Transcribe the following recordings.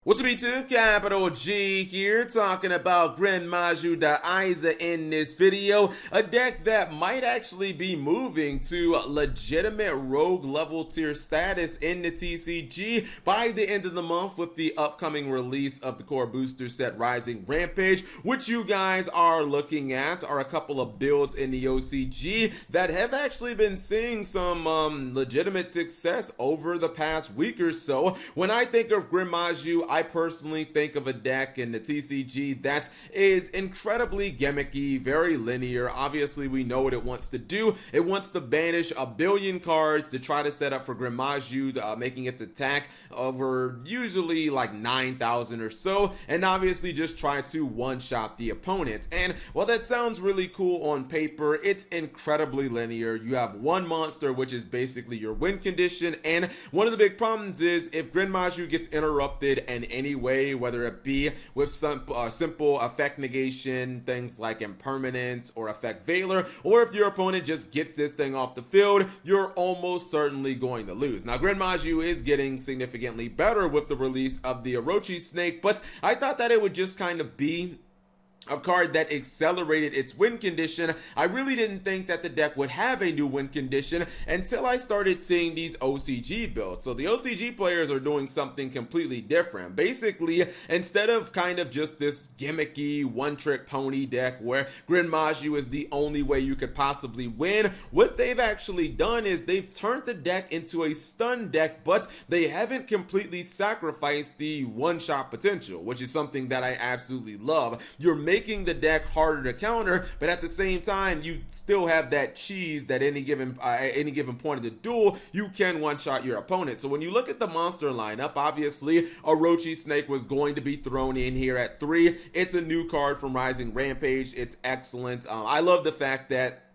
What's up YouTube, Capital G here, talking about Gran Maju in this video, a deck that might actually be moving to legitimate rogue level tier status in the TCG by the end of the month with the upcoming release of the core booster set Rising Rampage. What you guys are looking at are a couple of builds in the OCG that have actually been seeing some legitimate success over the past week or so. When I think of Gran Maju, I personally think of a deck in the TCG that is incredibly gimmicky, very linear. Obviously, we know what it wants to do. It wants to banish a billion cards to try to set up for Gran Maju, making its attack over usually like 9,000 or so, and obviously just try to one-shot the opponent. And while that sounds really cool on paper, it's incredibly linear. You have one monster, which is basically your win condition, and one of the big problems is if Gran Maju gets interrupted in any way, whether it be with some simple effect negation, things like impermanence or effect veiler, or if your opponent just gets this thing off the field, you're almost certainly going to lose. Now, Gran Maju is getting significantly better with the release of the Orochi Snake, but I thought that it would just kind of be a card that accelerated its win condition. I really didn't think that the deck would have a new win condition until I started seeing these OCG builds. So the OCG players are doing something completely different. Basically, instead of kind of just this gimmicky one-trick pony deck where Gran Maju is the only way you could possibly win, what they've actually done is they've turned the deck into a stun deck, but they haven't completely sacrificed the one-shot potential, which is something that I absolutely love. You're making the deck harder to counter, but at the same time, you still have that cheese that any given point of the duel, you can one-shot your opponent. So when you look at the monster lineup, obviously, Orochi Snake was going to be thrown in here at 3. It's a new card from Rising Rampage. It's excellent. I love the fact that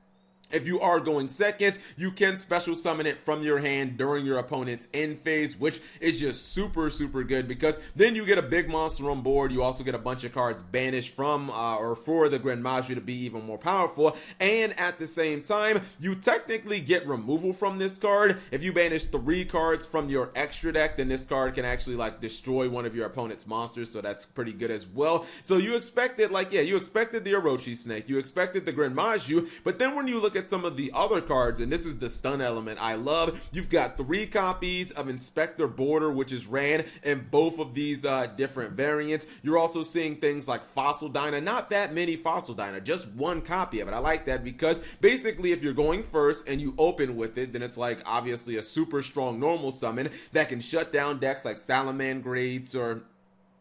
if you are going second, you can special summon it from your hand during your opponent's end phase, which is just super good because then you get a big monster on board. You also get a bunch of cards banished from or for the Gran Maju to be even more powerful, and at the same time, you technically get removal from this card. If you banish 3 cards from your extra deck, then this card can actually like destroy one of your opponent's monsters, so that's pretty good as well. So you expected, like, yeah, you expected the Orochi Snake, you expected the Gran Maju, but then when you look at some of the other cards, and this is the stun element I love, you've got 3 copies of Inspector Border, which is ran in both of these different variants. You're also seeing things like Fossil Dyna, not that many Fossil Dyna, just 1 copy of it. I like that because basically if you're going first and you open with it, then it's like obviously a super strong normal summon that can shut down decks like Salamangreats, or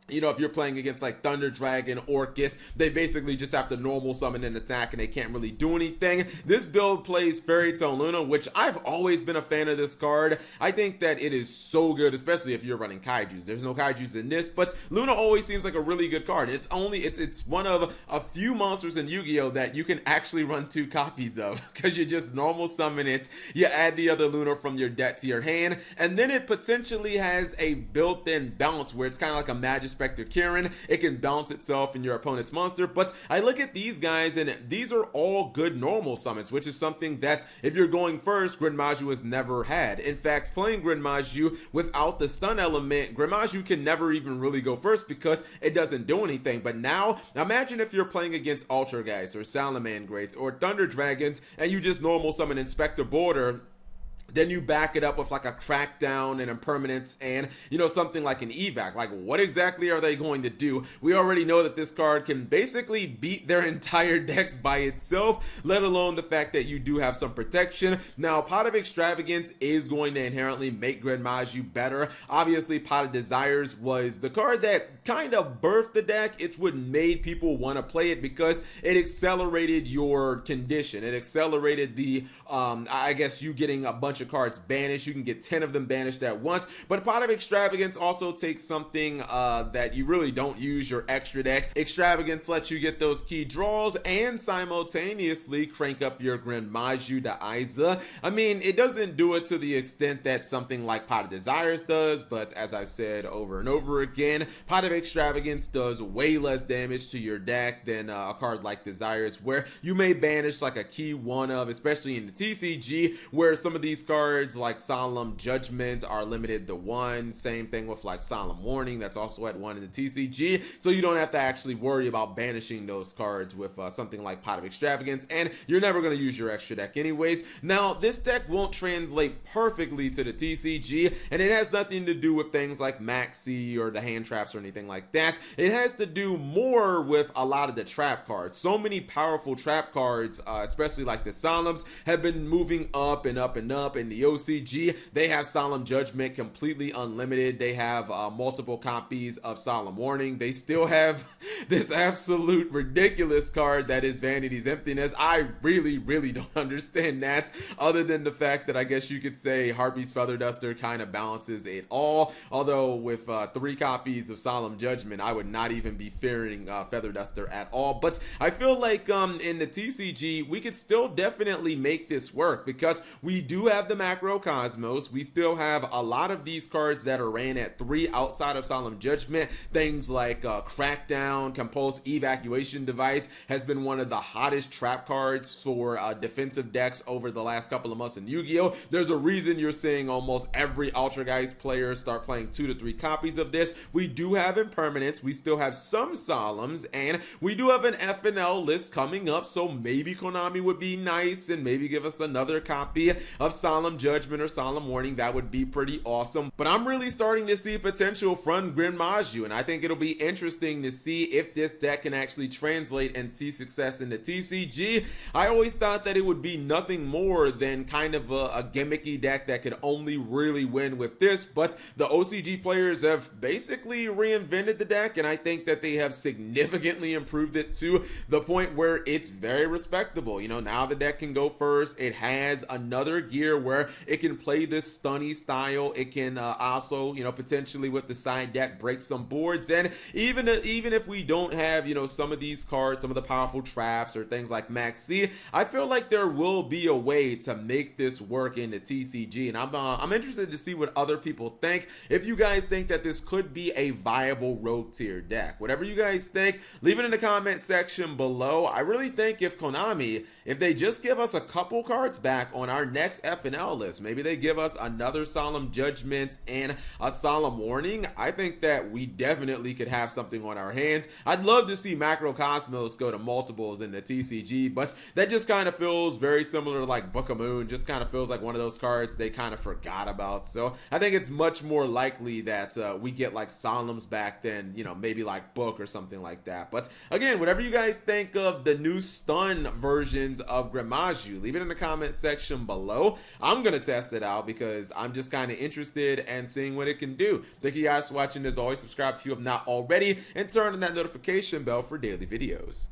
you know, if you're playing against like Thunder Dragon, Orcus, they basically just have to normal summon an attack and they can't really do anything. This build plays Fairy Tale Luna, which I've always been a fan of this card. I think that it is so good, especially if you're running Kaijus. There's no Kaijus in this, but Luna always seems like a really good card. It's one of a few monsters in Yu-Gi-Oh! That you can actually run 2 copies of because you just normal summon it, you add the other Luna from your deck to your hand, and then it potentially has a built-in bounce where it's kind of like a Magic Spectre Kieran. It can bounce itself in your opponent's monster, but I look at these guys and these are all good normal summons, which is something that if you're going first, Gran Maju has never had. In fact, playing Gran Maju without the stun element, Gran Maju can never even really go first because it doesn't do anything. But now, imagine if you're playing against Ultrageist or Salamangreats or Thunder Dragons and you just normal summon Inspector Border, then you back it up with like a Crackdown and Impermanence and, you know, something like an evac. Like, what exactly are they going to do? We already know that this card can basically beat their entire decks by itself, let alone the fact that you do have some protection. Now, Pot of Extravagance is going to inherently make Gran Maju better. Obviously, Pot of Desires was the card that kind of birthed the deck. It's what made people want to play it because it accelerated your condition. It accelerated the, I guess, you getting a bunch of cards banished. You can get 10 of them banished at once, but Pot of Extravagance also takes something that you really don't use, your extra deck. Extravagance lets you get those key draws and simultaneously crank up your Gran Maju to I mean, it doesn't do it to the extent that something like Pot of Desires does, but as I've said over and over again, Pot of Extravagance does way less damage to your deck than a card like Desires, where you may banish like a key one of, especially in the TCG, where some of these cards like Solemn Judgment are limited to 1. Same thing with like Solemn Warning, that's also at 1 in the TCG. So you don't have to actually worry about banishing those cards with something like Pot of Extravagance, and you're never going to use your extra deck anyways. Now, this deck won't translate perfectly to the TCG, and it has nothing to do with things like Maxi or the hand traps or anything like that. It has to do more with a lot of the trap cards. So many powerful trap cards, especially like the Solemns, have been moving up and up and up. In the OCG, they have Solemn Judgment completely unlimited. They have multiple copies of Solemn Warning. They still have this absolute ridiculous card that is Vanity's Emptiness. I really don't understand that, other than the fact that I guess you could say Harpy's Feather Duster kind of balances it all. Although with 3 copies of Solemn Judgment, I would not even be fearing Feather Duster at all. But I feel like in the TCG, we could still definitely make this work, because we do have the Macro Cosmos. We still have a lot of these cards that are ran at 3 outside of Solemn Judgment. Things like Crackdown, Compulse Evacuation Device has been one of the hottest trap cards for defensive decks over the last couple of months in Yu-Gi-Oh! There's a reason you're seeing almost every Ultrageist player start playing 2 to 3 copies of this. We do have Impermanence, we still have some Solemns, and we do have an FNL list coming up, so maybe Konami would be nice and maybe give us another copy of Solemn Judgment or Solemn Warning. That would be pretty awesome. But I'm really starting to see potential from Gran Maju, and I think it'll be interesting to see if this deck can actually translate and see success in the TCG. I always thought that it would be nothing more than kind of a gimmicky deck that could only really win with this, but the OCG players have basically reinvented the deck, and I think that they have significantly improved it to the point where it's very respectable. You know, now the deck can go first. It has another gear where it can play this stunny style. It can also, you know, potentially with the side deck break some boards, and even if we don't have, you know, some of these cards, some of the powerful traps or things like Maxi, I feel like there will be a way to make this work in the TCG, and I'm interested to see what other people think. If you guys think that this could be a viable rogue tier deck, whatever you guys think, leave it in the comment section below. I really think if Konami, if they just give us a couple cards back on our next FNL list, maybe they give us another Solemn Judgment and a Solemn Warning, I think that we definitely could have something on our hands. I'd love to see Macro Cosmos go to multiples in the TCG, but that just kind of feels very similar to like Book of Moon. Just kind of feels like one of those cards they kind of forgot about. So I think it's much more likely that we get like Solemns back than, you know, maybe like Book or something like that. But again, whatever you guys think of the new stun versions of Gran Maju, leave it in the comment section below. I'm gonna test it out because I'm just kind of interested and seeing what it can do. Thank you guys for watching. As always, subscribe if you have not already, and turn on that notification bell for daily videos.